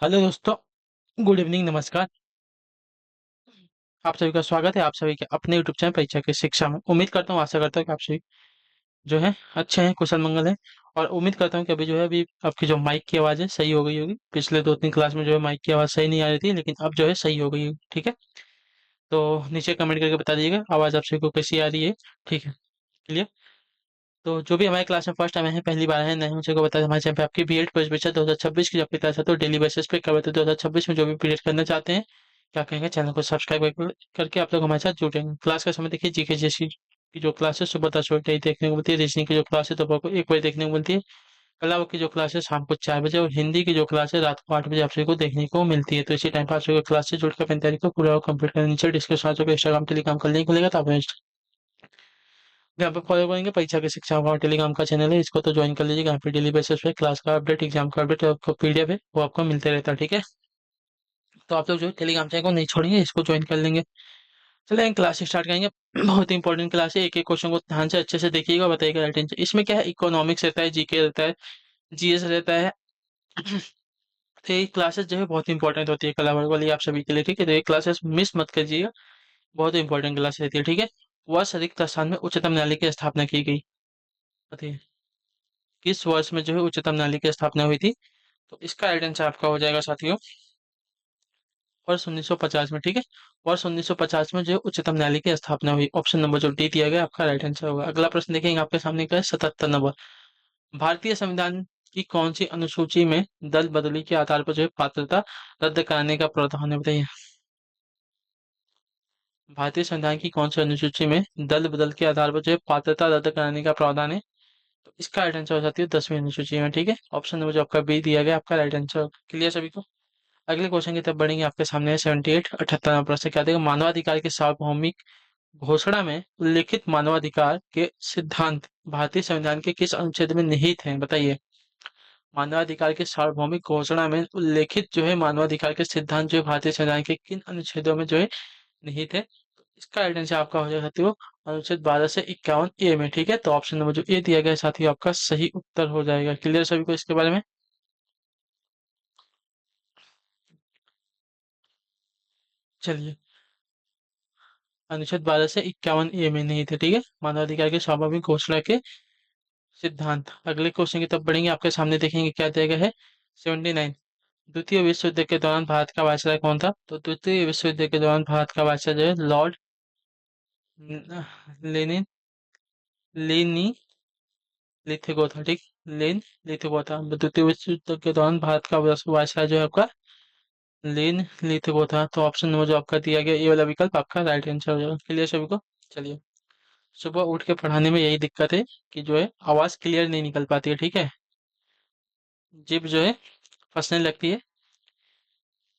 Hello दोस्तों। Good evening, नमस्कार। आप सभी का स्वागत है आप सभी के अपने यूट्यूब चैनल परीक्षा की शिक्षा में। उम्मीद करता हूँ, आशा करता हूँ कि आप सभी जो है अच्छे हैं, कुशल मंगल है। और उम्मीद करता हूँ कि अभी जो है अभी आपकी जो माइक की आवाज़ है सही हो गई होगी। पिछले 2-3 क्लास में जो है माइक की आवाज़ सही नहीं आ रही थी, लेकिन अब जो है सही हो गई होगी। ठीक है, तो नीचे कमेंट करके बता दीजिएगा आवाज़ आप सभी को कैसी आ रही है। ठीक है, क्लियर। तो जो भी हमारे क्लास में फर्स्ट टाइम है, पहली बार है, नए मुझे को बता दें, हमारे चैनल पे आपकी बीएड पोस्ट परीक्षा 2026 की जो आपकी क्लास है तो डेली बेसिस पे कवर तो 2026 में जो भी पीरियड करना चाहते हैं, क्या कहेंगे, चैनल को सब्सक्राइब करके आप लोग हमारे साथ जुड़ेंगे। क्लास का समय देखिए, जीके जैसी की जो क्लास है सुबह 10 बजे देखने को मिलती है। रीजनिंग की जो क्लास है तो आपको 1 बजे देखने को मिलती है। कला की जो क्लास है शाम को 4 बजे, और हिंदी की जो क्लास है रात को 8 बजे आप सभी को देखने को मिलती है। तो इसी टाइम पर आप सभी को क्लास से जुड़कर अपनी तैयारी को पूरा कंप्लीट करने, नीचे डिस्क्रिप्शन में इंस्टाग्राम टेलीग्राम का लिंक मिलेगा, तो आप यहाँ पे फॉलो करेंगे। परीक्षा की शिक्षा का टेलीग्राम का चैनल है, इसको तो ज्वाइन कर लीजिएगा। यहाँ पे डेली बेसिस पे क्लास का अपडेट, एग्जाम का अपडेट, आपको पीडीएफ है वो आपको मिलते रहता है। ठीक है, तो आप लोग जो टेलीग्राम चैनल को नहीं छोड़ेंगे, इसको ज्वाइन कर लेंगे। चलिए क्लास स्टार्ट करेंगे। बहुत इंपॉर्टेंट क्लास है, एक एक क्वेश्चन को ध्यान से अच्छे से देखिएगा, बताइएगा राइट आंसर। इसमें क्या है, इकोनॉमिक्स रहता है, जीके रहता है, जीएस रहता है। तो ये क्लासेस जो है बहुत इंपॉर्टेंट होती है कला वर्ग वाली आप सभी के लिए। ठीक है, तो ये क्लासेस मिस मत कीजिएगा, बहुत इंपॉर्टेंट क्लास रहती है। ठीक है, वर्ष रिक्त स्थान में उच्चतम न्यायालय की स्थापना की गई, बताइए किस वर्ष में जो है उच्चतम न्यायालय की स्थापना हुई थी। तो इसका राइट आंसर आपका हो जाएगा साथियों, वर्ष 1950 में। ठीक है, वर्ष 1950 में जो है उच्चतम न्यायालय की स्थापना हुई। ऑप्शन नंबर जो डी दिया गया आपका राइट आंसर होगा। अगला प्रश्न देखेंगे आपके सामने का है 77 नंबर। भारतीय संविधान की कौन सी अनुसूची में दल बदली के आधार पर जो है पात्रता रद्द कराने का प्रावधान है, बताइए। भारतीय संविधान की कौन सी अनुसूची में दल बदल के आधार पर जो है पात्रता रद्द कराने का प्रावधान है। तो इसका राइट आंसर हो जाती है 10वीं अनुसूची में। ठीक है, ऑप्शन नंबर जो आपका बी दिया गया आपका राइट आंसर। क्लियर सभी को। अगले क्वेश्चन की तरफ बढ़ेंगे। आपके सामने है 78 78 नंबर प्रश्न, क्या देगा, मानवाधिकार के सार्वभौमिक घोषणा में उल्लिखित मानवाधिकार के सिद्धांत भारतीय संविधान के किस अनुच्छेद में निहित हैं, बताइए। मानवाधिकार के सार्वभौमिक घोषणा में उल्लेखित जो है मानवाधिकार के सिद्धांत जो है भारतीय संविधान के किन अनुच्छेदों में जो है निहित है। तो इसका राइट आंसर आपका हो जाएगा साथियों अनुच्छेद 12 से 51 ए में। ठीक है, तो ऑप्शन नंबर जो ए दिया गया है साथियों आपका सही उत्तर हो जाएगा। क्लियर सभी को इसके बारे में। चलिए, अनुच्छेद 12 से 51 ए में नहीं थे। ठीक है, मानवाधिकार के सार्वभौमिक घोषणा के सिद्धांत। अगले क्वेश्चन की तरफ बढ़ेंगे। आपके सामने देखेंगे क्या दिया गया है 79। द्वितीय विश्व युद्ध के दौरान भारत का वायसराय कौन था। तो द्वितीय विश्व युद्ध के दौरान भारत का वायसराय जो है लॉर्ड लेनिन लेनी लिथिगो था। ठीक, लेन लिथिगो था। द्वितीय विश्व युद्ध के दौरान भारत का वायसराय जो है आपका लेन लिथिगो था। तो ऑप्शन नंबर जो आपका दिया गया ये वाला विकल्प आपका राइट आंसर हो जाएगा। क्लियर सभी को। चलिए, सुबह उठ के पढ़ाने में यही दिक्कत है कि जो है आवाज क्लियर नहीं निकल पाती है। ठीक है, जिप जो है फंसने लगती है।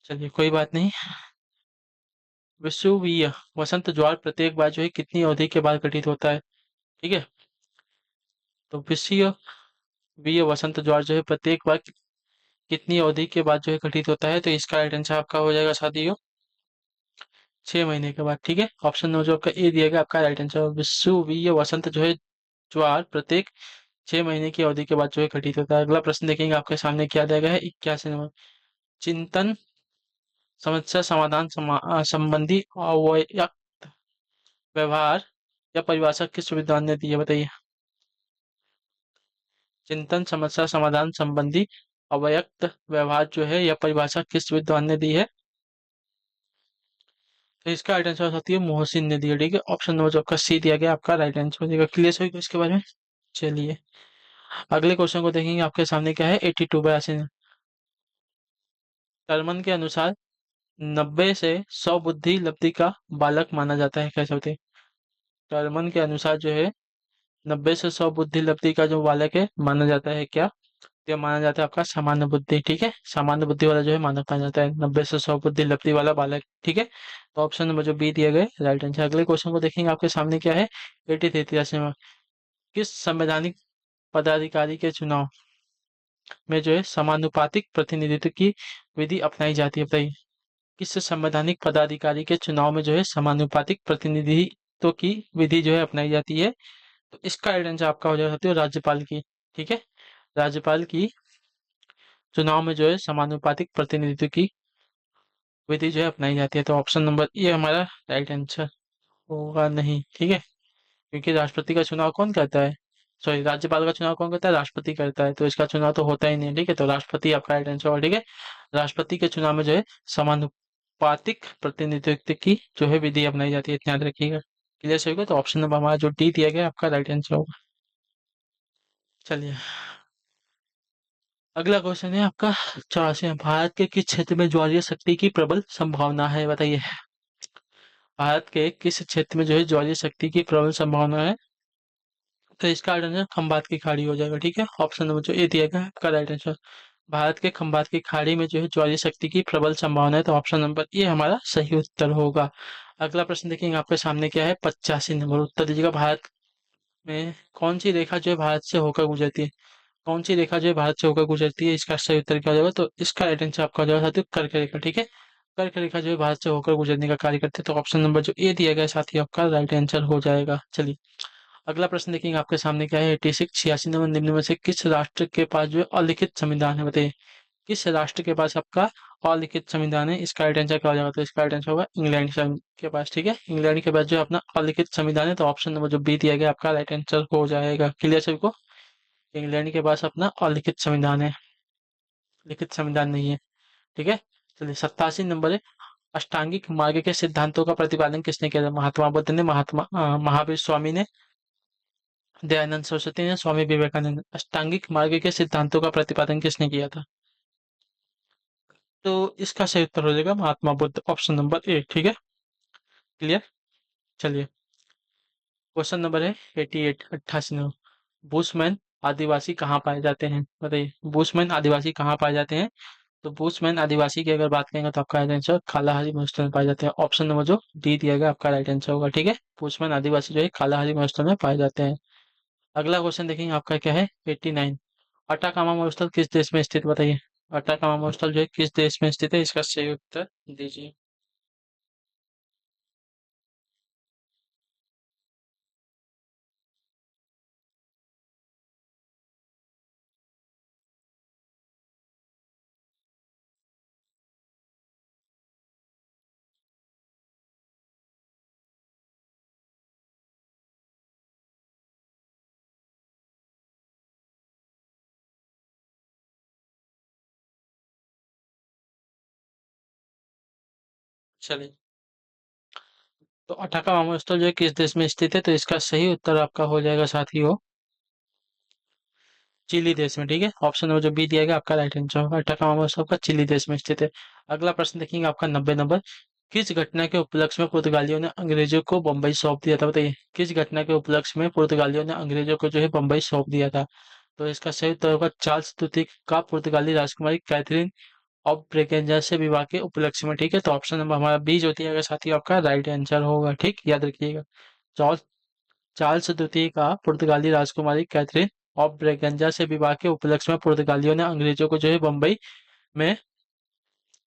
चलिए कोई बात नहीं। विषुवीय वसंत ज्वार प्रत्येक बार जो है कितनी अवधि के बाद घटित होता है। ठीक है, तो विषुवीय वसंत ज्वार जो है प्रत्येक बार कितनी अवधि के बाद जो है घटित होता है। तो इसका राइट आंसर आपका हो जाएगा साथियों 6 महीने के बाद। ठीक है, ऑप्शन नंबर जो आपका ए दिया गया आपका राइट आंसर। विषुवीय वसंत जो है ज्वार प्रत्येक 6 महीने की अवधि के बाद जो है घटित होता है। अगला प्रश्न देखेंगे आपके सामने क्या दिया गया है 81 नंबर। चिंतन समस्या समाधान संबंधी अवयक्त व्यवहार या परिभाषा किस विद्वान ने दी है, बताइए। चिंतन समस्या समाधान संबंधी अवयक्त व्यवहार जो है या परिभाषा किस विद्वान ने दी है। तो इसका राइट आंसर होती है मोहसिन ने दी है। ठीक है, ऑप्शन नंबर जो आपका सी दिया गया आपका राइट आंसर हो जाएगा। क्लियर सभी को इसके बारे में। चलिए, अगले क्वेश्चन को देखेंगे। आपके सामने क्या है 82 टर्मन के अनुसार 90 से 100 बुद्धि लब्धि का बालक माना जाता है, कैसे होते। टर्मन के अनुसार जो है 90 से 100 बुद्धि लब्धि का जो बालक है माना जाता है क्या। यह माना जाता है आपका सामान्य बुद्धि। ठीक है, सामान्य बुद्धि वाला जो है माना कहा जाता है 90 से 100 बुद्धि लब्धि वाला बालक। ठीक है, तो ऑप्शन नंबर जो बी दिए गए राइट आंसर। अगले क्वेश्चन को देखेंगे। आपके सामने क्या है 83 में किस संवैधानिक पदाधिकारी के चुनाव में जो है समानुपातिक प्रतिनिधित्व की विधि अपनाई जाती है, बताइए। किस संवैधानिक पदाधिकारी के चुनाव में जो है समानुपातिक प्रतिनिधित्व की विधि जो है अपनाई जाती है। तो इसका राइट आंसर आपका हो जाएगा साथियों राज्यपाल की। ठीक है, राज्यपाल की चुनाव में जो है समानुपातिक प्रतिनिधित्व की विधि जो है अपनाई जाती है। तो ऑप्शन नंबर ए हमारा राइट आंसर होगा नहीं, ठीक है। क्योंकि राष्ट्रपति का चुनाव कौन करता है, सॉरी, राज्यपाल का चुनाव कौन करता है, राष्ट्रपति करता है, तो इसका चुनाव तो होता ही नहीं है, ठीक है। तो राष्ट्रपति आपका राइट आंसर होगा, ठीक है। राष्ट्रपति के चुनाव में जो है समानुपातिक प्रतिनिधित्व की जो है विधि अपनाई जाती है, इतना याद रखिएगा। क्लियर सही होगा, तो ऑप्शन नंबर हमारा जो डी दिया गया आपका राइट आंसर होगा। चलिए, अगला क्वेश्चन है आपका 84। भारत के किस क्षेत्र में ज्वारीय शक्ति की प्रबल संभावना है, बताइए। भारत के किस क्षेत्र में जो है ज्वारीय शक्ति की प्रबल संभावना है, तो इसका राइट आंसर खंबात की खाड़ी हो जाएगा, ठीक है। ऑप्शन नंबर जो ए दिया गया है आपका राइट आंसर। भारत के खंबात की खाड़ी में जो है ज्वारीय शक्ति की प्रबल संभावना है, तो ऑप्शन नंबर ए हमारा सही उत्तर होगा। अगला प्रश्न देखेंगे आपके सामने क्या है, 85 नंबर, उत्तर दीजिएगा। भारत में कौन सी रेखा जो है भारत से होकर गुजरती है, कौन सी रेखा जो है भारत से होकर गुजरती है, इसका सही उत्तर क्या हो जाएगा, तो इसका राइट आंसर आपका हो जाएगा साथियों कर्क रेखा, ठीक है। कर्क रेखा जो है भारत से होकर गुजरने का कार्य करते हैं, तो ऑप्शन नंबर जो ए दिया गया है साथियों आपका राइट आंसर हो जाएगा। चलिए, अगला प्रश्न देखेंगे आपके सामने क्या है, 86 86 नंबर, निम्न में से किस राष्ट्र के पास जो है अलिखित संविधान है, बताइए। किस राष्ट्र के पास आपका अलिखित संविधान है, इसका राइट आंसर क्या हो जाएगा, तो इसका राइट आंसर होगा इंग्लैंड के पास, ठीक है। इंग्लैंड के पास जो है अपना अलिखित संविधान है, तो ऑप्शन नंबर जो बी दिया गया आपका राइट आंसर हो जाएगा। क्लियर सभी को, इंग्लैंड के पास अपना अलिखित संविधान है, लिखित संविधान नहीं है, ठीक है। चलिए, 87 नंबर है, अष्टांगिक मार्ग के सिद्धांतों का प्रतिपादन किसने किया था, महात्मा बुद्ध ने, महावीर स्वामी ने, दयानंद सरस्वती ने, स्वामी विवेकानंद। अष्टांगिक मार्ग के सिद्धांतों का प्रतिपादन किसने किया था, तो इसका सही उत्तर हो जाएगा Mahatma Buddha, option number A, ठीक है। क्लियर। चलिए, क्वेश्चन नंबर है 88 88 नंबर, बुशमैन आदिवासी कहाँ पाए जाते हैं, बताइए। बुशमैन आदिवासी कहाँ पाए जाते हैं, तो बुशमैन आदिवासी की अगर बात करेंगे तो आपका राइट आंसर कालाहारी मरुस्थल में पाए जाते हैं, ऑप्शन नंबर जो डी दिया गया आपका राइट आंसर होगा, ठीक है। बुशमैन आदिवासी जो है कालाहारी मरुस्थल में पाए जाते हैं। अगला क्वेश्चन देखेंगे आपका क्या है, 89, अटाकामा मरुस्थल किस देश में स्थित, बताइए। अटाकामा मरुस्थल जो है किस देश में स्थित है, इसका सही उत्तर दीजिए। चलिए, तो अटाकामा मरुस्थल जो है किस देश में स्थित है, तो इसका सही उत्तर आपका हो जाएगा साथियों चिली देश में, ठीक है। ऑप्शन नंबर जो बी दिया गया आपका राइट आंसर होगा, अटाकामा महोत्सव का चिली देश में स्थित है। अगला प्रश्न देखेंगे आपका 90 नंबर, किस घटना के उपलक्ष्य में पुर्तगालियों ने अंग्रेजों को बंबई सौंप दिया था, बताइए। किस घटना के उपलक्ष्य में पुर्तगालियों ने अंग्रेजों को जो है बंबई सौंप दिया था, तो इसका सही उत्तर होगा चार्ल्स द्वितीय का पुर्तगाली राजकुमारी कैथरीन ऑफ ब्रेगेंजा से विवाह के उपलक्ष्य में, ठीक है। तो ऑप्शन नंबर हमारा बी जो दिया गया साथी आपका राइट आंसर होगा, ठीक, याद रखिएगा। चार्ल्स चार्ल्स द्वितीय का पुर्तगाली राजकुमारी कैथरीन ऑफ ब्रेगंजा से विवाह के उपलक्ष्य में पुर्तगालियों ने अंग्रेजों को जो है में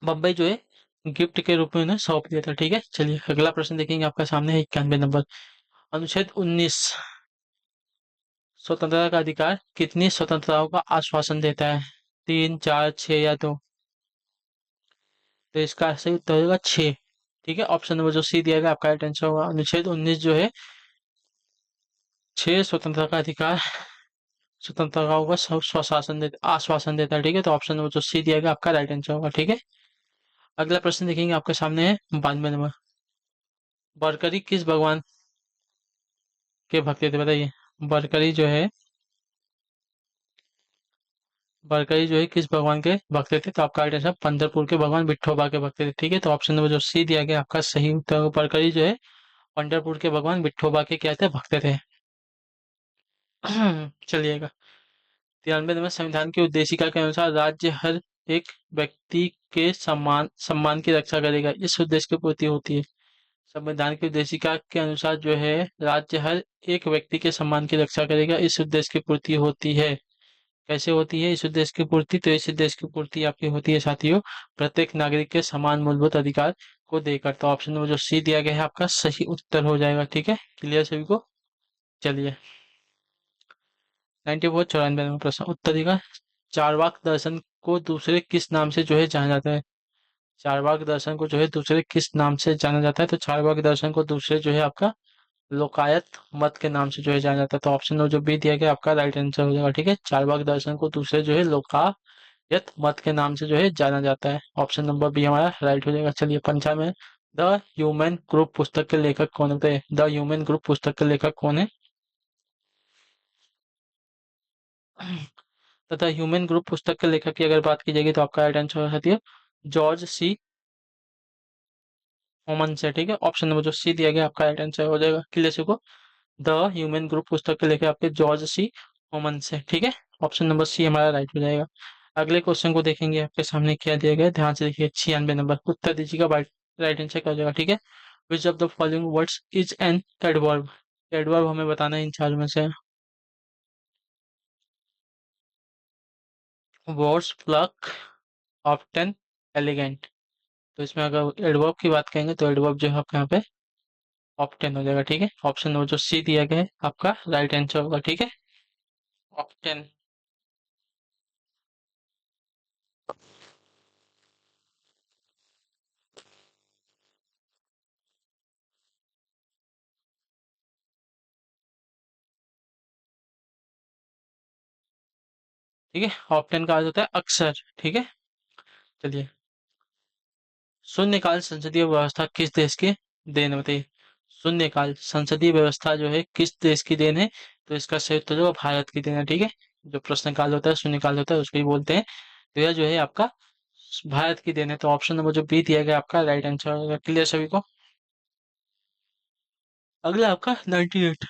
बम्बई जो है गिफ्ट के रूप में उन्हें सौंप दिया था, ठीक है। चलिए, अगला प्रश्न देखेंगे आपका सामने है 91 नंबर, अनुच्छेद 19 स्वतंत्रता का अधिकार कितनी स्वतंत्रताओं का आश्वासन देता है, 3 4 6 या 2, तो इसका सही उत्तर होगा 6, ठीक है। ऑप्शन नंबर जो सी दिया गया आपका राइट आंसर होगा। अनुच्छेद 19 जो है 6 स्वतंत्रता का अधिकार, स्वतंत्रताओं का आश्वासन देता है, ठीक है। तो ऑप्शन नंबर जो सी दिया गया आपका राइट आंसर होगा, ठीक है। अगला प्रश्न देखेंगे आपके सामने है 92 नंबर, बरकरी किस भगवान के भक्त थे, बताइए। बरकरी जो है बरकरी जो है किस भगवान के भक्त थे, तो आपका राइट आंसर पंढरपुर के भगवान विठोबा के भक्त थे, ठीक है। तो ऑप्शन नंबर जो सी दिया गया आपका सही उत्तर होगा। बरकरी जो है पंढरपुर के भगवान विठोबा के क्या थे, भक्त थे। चलिएगा, 93 नंबर, संविधान की उद्देशिका के अनुसार राज्य हर एक व्यक्ति के सम्मान की रक्षा करेगा, इस उद्देश्य की पूर्ति होती है। संविधान की उद्देशिका के अनुसार जो है राज्य हर एक व्यक्ति के सम्मान की रक्षा करेगा, इस उद्देश्य की पूर्ति होती है। कैसे होती है इस उद्देश्य की पूर्ति, तो इस उद्देश्य की पूर्ति आपकी होती है साथियों प्रत्येक नागरिक के समान मूलभूत अधिकार को देकर, तो ऑप्शन नंबर जो सी दिया गया है आपका सही उत्तर हो जाएगा, ठीक है। क्लियर सभी को। चलिए, 94 94 नंबर प्रश्न, उत्तरीय चारवाक दर्शन को दूसरे किस नाम से जो है जाना जाता है? चारवाक दर्शन को जो है दूसरे किस नाम से जाना जाता है? तो चारवाक दर्शन को दूसरे जो है आपका लोकायत मत के नाम से जो है जाना जाता है। तो ऑप्शन जो बी दिया गया आपका राइट आंसर हो जाएगा। ठीक है, चारवाक दर्शन को दूसरे जो है लोकायत मत के नाम से जो है जाना जाता है। ऑप्शन नंबर बी हमारा राइट हो जाएगा। चलिए, पंचम है, द ह्यूमन ग्रुप पुस्तक के लेखक कौन होते हैं? द ह्यूमन ग्रुप पुस्तक के लेखक कौन है? तथा ह्यूमन ग्रुप पुस्तक के लेखक की अगर बात की जाएगी तो आपका राइट आंसर हो सकती है जॉर्ज सी ओमन से। ठीक है, ऑप्शन नंबर जो सी दिया गया आपका राइट आंसर हो जाएगा। क्लियर को, द ह्यूमन ग्रुप पुस्तक के लेखक आपके जॉर्ज सी ओमन से। ठीक है, ऑप्शन नंबर सी हमारा राइट हो जाएगा। अगले क्वेश्चन को देखेंगे, आपके सामने क्या दिया गया है, ध्यान से देखिए। 96 नंबर उत्तर दीजिएगा, राइट आंसर क्या हो जाएगा? ठीक है, which of the following words is an adverb? Adverb हमें बताना है इन चार में से। Words, pluck, often, elegant. तो इसमें अगर एडवर्ब की बात करेंगे तो एडवर्ब जो है आपका यहाँ पे ऑफ्टन हो जाएगा। ठीक है, ऑप्शन नंबर जो सी दिया गया है आपका राइट आंसर होगा। ठीक है, ऑफ्टन। ठीक है, ऑप्टन का अर्थ होता है अक्सर। ठीक है, चलिए, शून्यकाल संसदीय व्यवस्था किस देश की देन है? बताइए, शून्यकाल संसदीय व्यवस्था जो है किस देश की देन है? तो इसका सही उत्तर जो है भारत की देन है। ठीक है, जो प्रश्नकाल होता है, शून्यकाल होता है, उसको ही बोलते हैं। तो यह जो है आपका भारत की देन है। तो ऑप्शन नंबर जो बी दिया गया आपका राइट आंसर होगा। क्लियर सभी को? अगला आपका 98,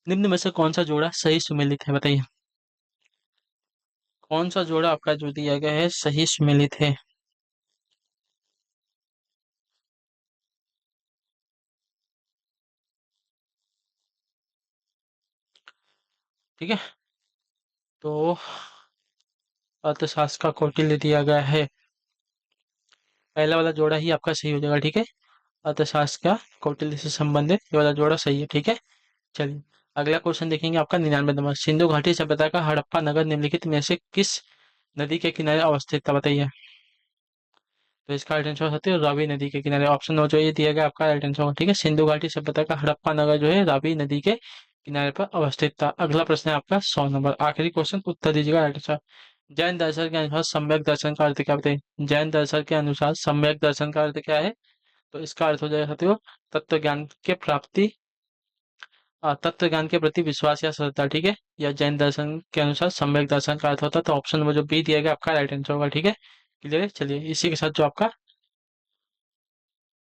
निम्न में से कौन सा जोड़ा सही सुमेलित है? बताइए, कौन सा जोड़ा आपका जो दिया गया है सही सुमेलित है? ठीक है, तो अर्थशास्त्र का कौटिल्य दिया गया है, पहला वाला जोड़ा ही आपका सही हो जाएगा। ठीक है, अर्थशास्त्र का कौटिल्य से संबंधित ये वाला जोड़ा सही है। ठीक है, चलिए, अगला क्वेश्चन देखेंगे आपका 99 नंबर, सिंधु घाटी सभ्यता का हड़प्पा नगर निम्नलिखित में से किस नदी के किनारे अवस्थित था? बताइए। तो इसका राइट आंसर होता है रावी नदी के किनारे। ऑप्शन नंबर जो ये दिया गया आपका राइट आंसर होगा। ठीक है, सिंधु घाटी सभ्यता का हड़प्पा नगर जो है रावी नदी के किनारे पर अवस्थित था। अगला प्रश्न है आपका 100 नंबर, आखिरी क्वेश्चन, उत्तर दीजिएगा राइट आंसर। जैन दर्शन के अनुसार सम्यक दर्शन का अर्थ क्या? बताइए, जैन दर्शन के अनुसार सम्यक दर्शन का अर्थ क्या है? तो इसका अर्थ हो जाएगा साथियों तत्व ज्ञान के प्राप्ति, तत्व ज्ञान के प्रति विश्वास या श्रद्धा। ठीक है, या जैन दर्शन के अनुसार सम्यक दर्शन का अर्थ होता है। तो ऑप्शन नंबर जो बी दिया गया आपका राइट आंसर होगा। ठीक है, क्लियर है? चलिए, इसी के साथ जो आपका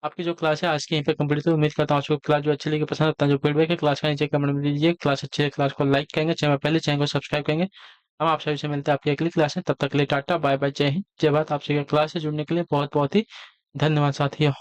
आपकी जो क्लास है आज की यहीं पे कंप्लीट है। उम्मीद करता हूँ आपको क्लास जो अच्छी लगी, पसंद अपना जो फीडबैक है क्लास का नीचे कमेंट में दीजिए। क्लास अच्छी है, क्लास को लाइक करेंगे, चैनल पहले चैनल को सब्सक्राइब करेंगे। हम आप सभी से मिलते हैं आपकी अगली क्लास में, तब तक के लिए टाटा बाय बाय, जय हिंद जय भारत। आपसे क्लास से जुड़ने के लिए बहुत बहुत ही धन्यवाद साथियों।